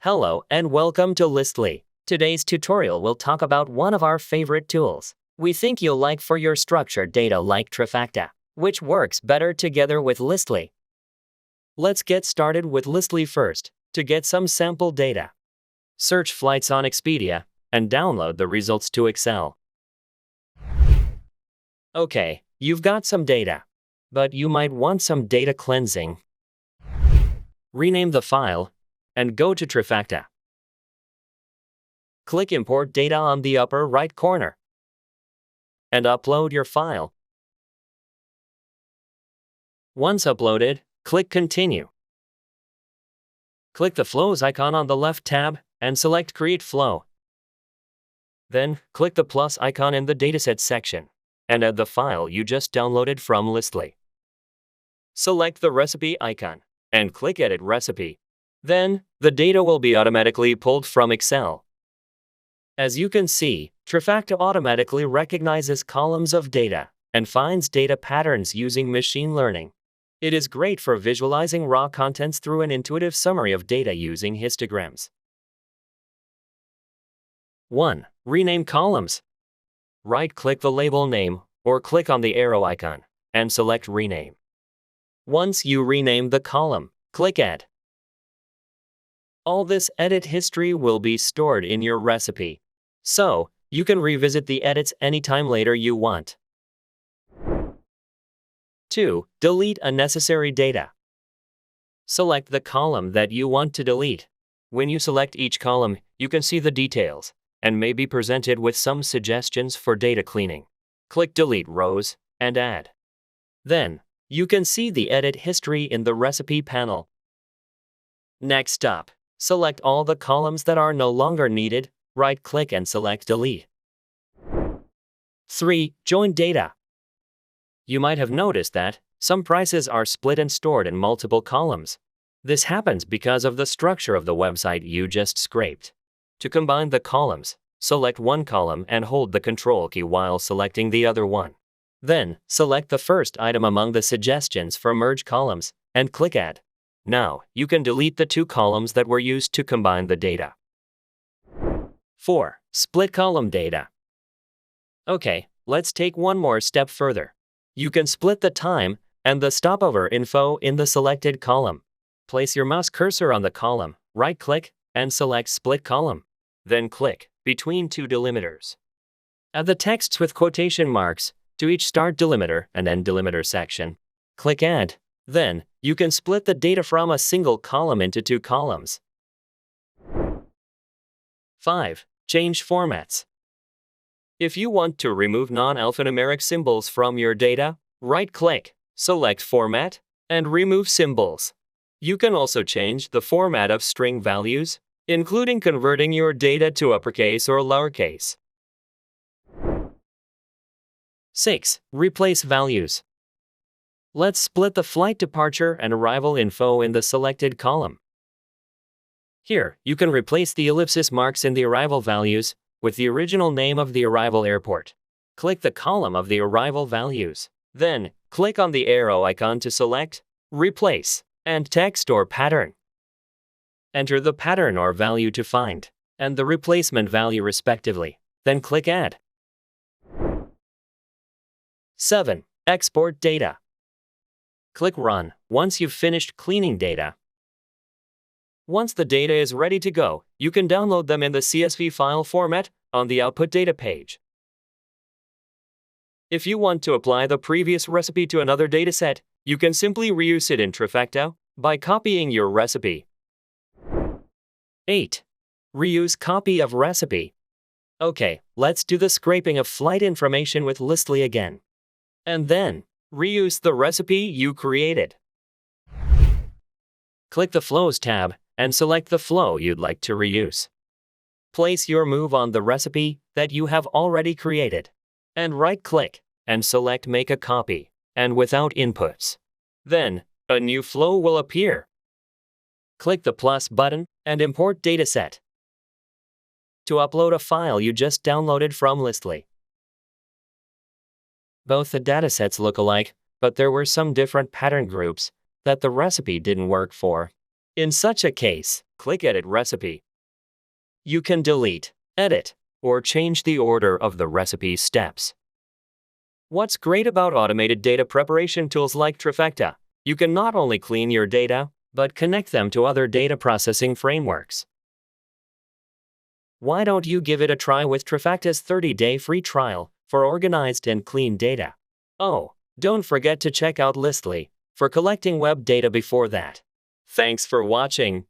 Hello and welcome to Listly. Today's tutorial will talk about one of our favorite tools we think you'll like for your structured data like Trifacta, which works better together with Listly. Let's get started with Listly first. To get some sample data, search flights on Expedia and download the results to Excel. Okay, you've got some data, but you might want some data cleansing. Rename the file and go to Trifacta. Click Import Data on the upper right corner and upload your file. Once uploaded, click Continue. Click the Flows icon on the left tab and select Create Flow. Then, click the plus icon in the Dataset section and add the file you just downloaded from Listly. Select the recipe icon and click Edit Recipe. Then, the data will be automatically pulled from Excel. As you can see, Trifacta automatically recognizes columns of data and finds data patterns using machine learning. It is great for visualizing raw contents through an intuitive summary of data using histograms. 1. Rename columns. Right-click the label name or click on the arrow icon and select Rename. Once you rename the column, click Add. All this edit history will be stored in your recipe, so you can revisit the edits anytime later you want. 2. Delete unnecessary data. Select the column that you want to delete. When you select each column, you can see the details and may be presented with some suggestions for data cleaning. Click Delete Rows and Add. Then, you can see the edit history in the recipe panel. Next up, select all the columns that are no longer needed, right-click and select Delete. 3. Join data. You might have noticed that some prices are split and stored in multiple columns. This happens because of the structure of the website you just scraped. To combine the columns, select one column and hold the Control key while selecting the other one. Then, select the first item among the suggestions for Merge Columns and click Add. Now, you can delete the two columns that were used to combine the data. 4. Split column data. Okay, let's take one more step further. You can split the time and the stopover info in the selected column. Place your mouse cursor on the column, right-click, and select Split Column. Then click Between two delimiters. Add the texts with quotation marks to each start delimiter and end delimiter section. Click Add. Then, you can split the data from a single column into two columns. 5. Change formats. If you want to remove non-alphanumeric symbols from your data, right-click, select Format, and remove symbols. You can also change the format of string values, including converting your data to uppercase or lowercase. 6. Replace values. Let's split the flight departure and arrival info in the selected column. Here, you can replace the ellipsis marks in the arrival values with the original name of the arrival airport. Click the column of the arrival values. Then, click on the arrow icon to select Replace and Text or Pattern. Enter the pattern or value to find and the replacement value respectively. Then click Add. 7. Export data. Click Run once you've finished cleaning data. Once the data is ready to go, you can download them in the CSV file format on the Output Data page. If you want to apply the previous recipe to another dataset, you can simply reuse it in Trifacta by copying your recipe. 8. Reuse copy of recipe. Okay, let's do the scraping of flight information with Listly again. And then, reuse the recipe you created. Click the Flows tab and select the flow you'd like to reuse. Place your move on the recipe that you have already created, and right-click and select Make a Copy, and without inputs. Then, a new flow will appear. Click the plus button and import dataset to upload a file you just downloaded from Listly. Both the datasets look alike, but there were some different pattern groups that the recipe didn't work for. In such a case, click Edit Recipe. You can delete, edit, or change the order of the recipe steps. What's great about automated data preparation tools like Trifacta? You can not only clean your data, but connect them to other data processing frameworks. Why don't you give it a try with Trifacta's 30-day free trial for organized and clean data? Oh, don't forget to check out Listly for collecting web data before that. Thanks for watching.